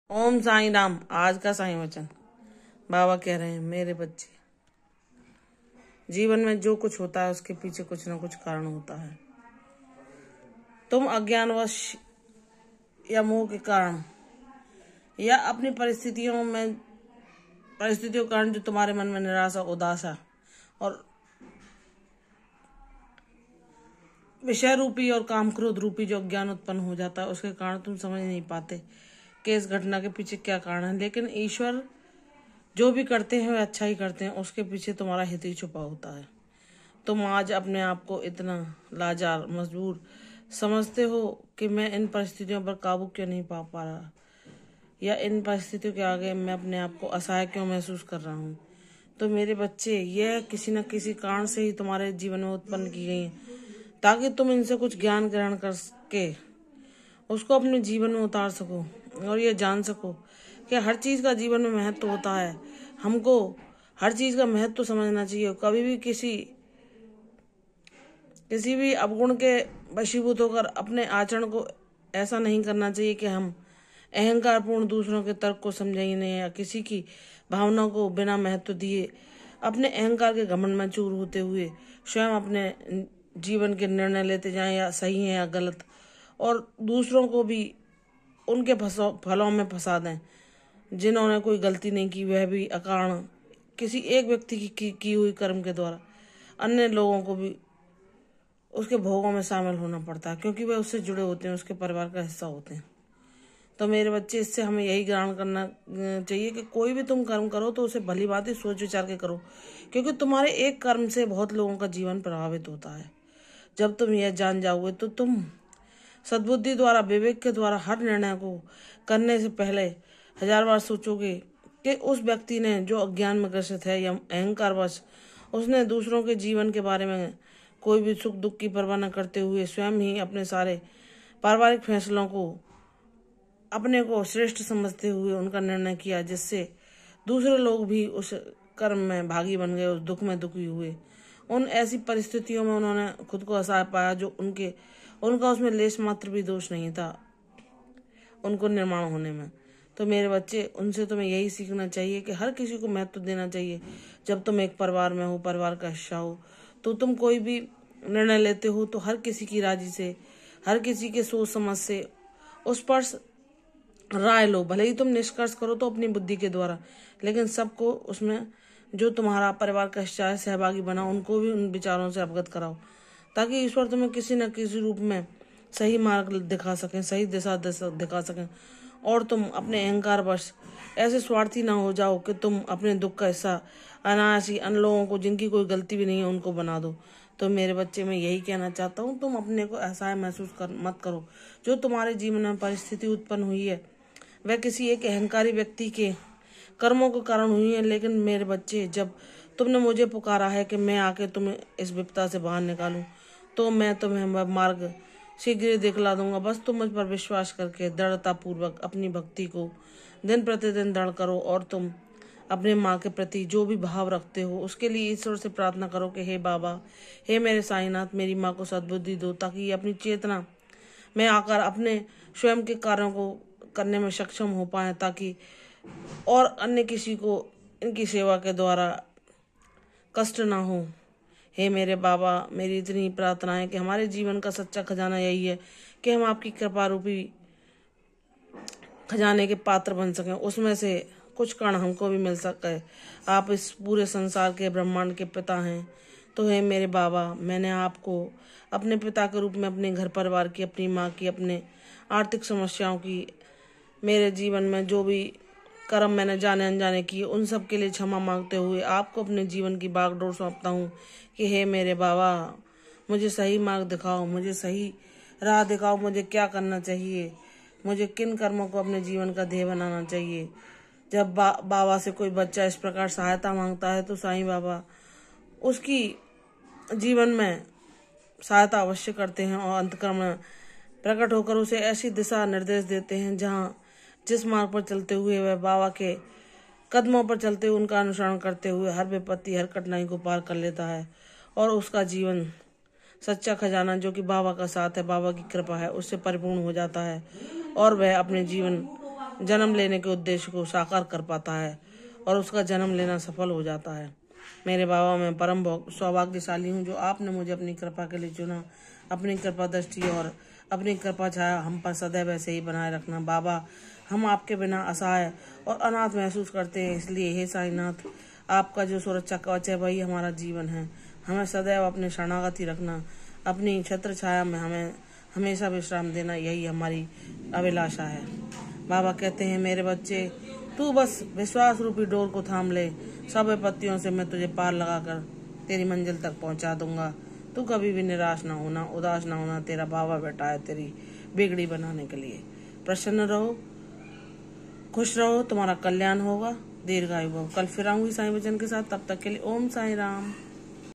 ओम साईं राम। आज का साईं वचन बाबा कह रहे हैं, मेरे बच्चे, जीवन में जो कुछ होता है उसके पीछे कुछ ना कुछ कारण होता है। तुम अज्ञानवश या मोह के कारण या अपनी परिस्थितियों के कारण जो तुम्हारे मन में निराशा, उदासा और विषय रूपी और काम क्रोध रूपी जो अज्ञान उत्पन्न हो जाता है, उसके कारण तुम समझ नहीं पाते कि इस घटना के पीछे क्या कारण है। लेकिन ईश्वर जो भी करते हैं वे अच्छा ही करते हैं, उसके पीछे तुम्हारा हित ही छुपा होता है। तुम आज अपने आप को इतना लाचार, मजबूर समझते हो कि मैं इन परिस्थितियों पर काबू क्यों नहीं पा रहा, या इन परिस्थितियों के आगे मैं अपने आप को असहाय क्यों महसूस कर रहा हूँ। तो मेरे बच्चे, यह किसी न किसी कारण से ही तुम्हारे जीवन में उत्पन्न की गई है, ताकि तुम इनसे कुछ ज्ञान ग्रहण करके उसको अपने जीवन में उतार सको और ये जान सको कि हर चीज़ का जीवन में महत्व होता है। हमको हर चीज़ का महत्व समझना चाहिए। कभी भी किसी भी अवगुण के वशीभूत होकर अपने आचरण को ऐसा नहीं करना चाहिए कि हम अहंकारपूर्ण दूसरों के तर्क को समझे ही नहीं, या किसी की भावनाओं को बिना महत्व दिए अपने अहंकार के घमंड में चूर होते हुए स्वयं अपने जीवन के निर्णय लेते जाएं, या सही है या गलत, और दूसरों को भी उनके फलों में फंसा दें जिन्होंने कोई गलती नहीं की। वह भी अकारण किसी एक व्यक्ति की हुई कर्म के द्वारा अन्य लोगों को भी उसके भोगों में शामिल होना पड़ता है, क्योंकि वे उससे जुड़े होते हैं, उसके परिवार का हिस्सा होते हैं। तो मेरे बच्चे, इससे हमें यही ग्रहण करना चाहिए कि कोई भी तुम कर्म करो तो उसे भली बात ही सोच विचार के करो, क्योंकि तुम्हारे एक कर्म से बहुत लोगों का जीवन प्रभावित होता है। जब तुम यह जान जाओगे तो तुम सद्बुद्धि द्वारा, विवेक के द्वारा हर निर्णय को करने से पहले 1000 बार सोचोगे कि उस व्यक्ति ने जो अज्ञान में ग्रसित है या अहंकारवश उसने दूसरों के जीवन के बारे में कोई भी सुख दुख की परवाह न करते हुए स्वयं ही अपने सारे पारिवारिक फैसलों को अपने को श्रेष्ठ समझते हुए उनका निर्णय किया, जिससे दूसरे लोग भी उस कर्म में भागी बन गए, उस दुख में दुखी हुए। उन ऐसी परिस्थितियों में उन्होंने खुद को असहाय पाया जो उनका उसमें लेश मात्र भी दोष नहीं था उनको निर्माण होने में। तो मेरे बच्चे, उनसे तुम्हें यही सीखना चाहिए कि हर किसी को महत्व देना चाहिए। जब तुम एक परिवार में हो, परिवार का हिस्सा हो, तो तुम कोई भी निर्णय लेते हो तो हर किसी की राजी से, हर किसी के सोच समझ से उस पर राय लो। भले ही तुम निष्कर्ष करो तो अपनी बुद्धि के द्वारा, लेकिन सबको उसमें जो तुम्हारा परिवार का हिस्सा है सहभागी बनाओ, उनको भी उन विचारों से अवगत कराओ, ताकि ईश्वर तुम्हें किसी न किसी रूप में सही मार्ग दिखा सकें, सही दिशा दिखा सकें, और तुम अपने अहंकार वश ऐसे स्वार्थी ना हो जाओ कि तुम अपने दुख का हिस्सा अनायास ही अन्य लोगों को, जिनकी कोई गलती भी नहीं है, उनको बना दो। तो मेरे बच्चे, मैं यही कहना चाहता हूँ, तुम अपने को असहाय महसूस मत करो। जो तुम्हारे जीवन में परिस्थिति उत्पन्न हुई है वह किसी एक अहंकारी व्यक्ति के कर्मों के कारण हुई है। लेकिन मेरे बच्चे, जब तुमने मुझे पुकारा है कि मैं आके तुम्हें इस विपदा से बाहर निकालूं, तो मैं तुम्हें मार्ग शीघ्र दिखला दूंगा। बस तुम मुझ पर विश्वास करके दृढ़ता पूर्वक अपनी भक्ति को दिन प्रतिदिन दृढ़ करो, और तुम अपने माँ के प्रति जो भी भाव रखते हो उसके लिए ईश्वर से प्रार्थना करो कि हे बाबा, हे मेरे साईनाथ, मेरी माँ को सद्बुद्धि दो, ताकि ये अपनी चेतना में आकर अपने स्वयं के कार्यों को करने में सक्षम हो पाए, ताकि और अन्य किसी को इनकी सेवा के द्वारा कष्ट ना हो। हे मेरे बाबा, मेरी इतनी प्रार्थना है कि हमारे जीवन का सच्चा खजाना यही है कि हम आपकी कृपा रूपी खजाने के पात्र बन सकें, उसमें से कुछ कण हमको भी मिल सके। आप इस पूरे संसार के, ब्रह्मांड के पिता हैं। तो हे मेरे बाबा, मैंने आपको अपने पिता के रूप में अपने घर परिवार की, अपनी माँ की, अपने आर्थिक समस्याओं की, मेरे जीवन में जो भी कर्म मैंने जाने अनजाने किए, उन सब के लिए क्षमा मांगते हुए आपको अपने जीवन की बागडोर सौंपता हूँ कि हे मेरे बाबा, मुझे सही मार्ग दिखाओ, मुझे सही राह दिखाओ, मुझे क्या करना चाहिए, मुझे किन कर्मों को अपने जीवन का ध्येय बनाना चाहिए। जब बाबा से कोई बच्चा इस प्रकार सहायता मांगता है तो साईं बाबा उसकी जीवन में सहायता अवश्य करते हैं, और अंतकर्म में प्रकट होकर उसे ऐसी दिशा निर्देश देते हैं जिस मार्ग पर चलते हुए वह बाबा के कदमों पर चलते हुए, उनका अनुसरण करते हुए हर विपत्ति, हर कठिनाई को पार कर लेता है, और उसका जीवन सच्चा खजाना जो कि बाबा का साथ है, बाबा की कृपा है, उससे परिपूर्ण हो जाता है, और वह अपने जीवन जन्म लेने के उद्देश्य को साकार कर पाता है और उसका जन्म लेना सफल हो जाता है। मेरे बाबा, मैं परम सौभाग्यशाली हूँ जो आपने मुझे अपनी कृपा के लिए चुना। अपनी कृपा दृष्टि और अपनी कृपा छाया हम पर सदैव ऐसे ही बनाए रखना। बाबा, हम आपके बिना असहाय और अनाथ महसूस करते हैं, इसलिए हे साईनाथ, आपका जो सुरक्षा कवच है वही हमारा जीवन है। हमें सदैव अपने शरणागति रखना, अपनी छत्र छाया में हमें हमेशा विश्राम देना, यही हमारी अभिलाषा है। बाबा कहते हैं, मेरे बच्चे, तू बस विश्वास रूपी डोर को थाम ले। सब विपत्तियों से मैं तुझे पार लगाकर तेरी मंजिल तक पहुंचा दूंगा। तू कभी भी निराश ना होना, उदास ना होना। तेरा बाबा बैठा है तेरी बिगड़ी बनाने के लिए। प्रसन्न रहो, खुश रहो, तुम्हारा कल्याण होगा। दीर्घायु भव। कल फिर आऊंगी साईं वचन के साथ, तब तक के लिए ओम साईं राम।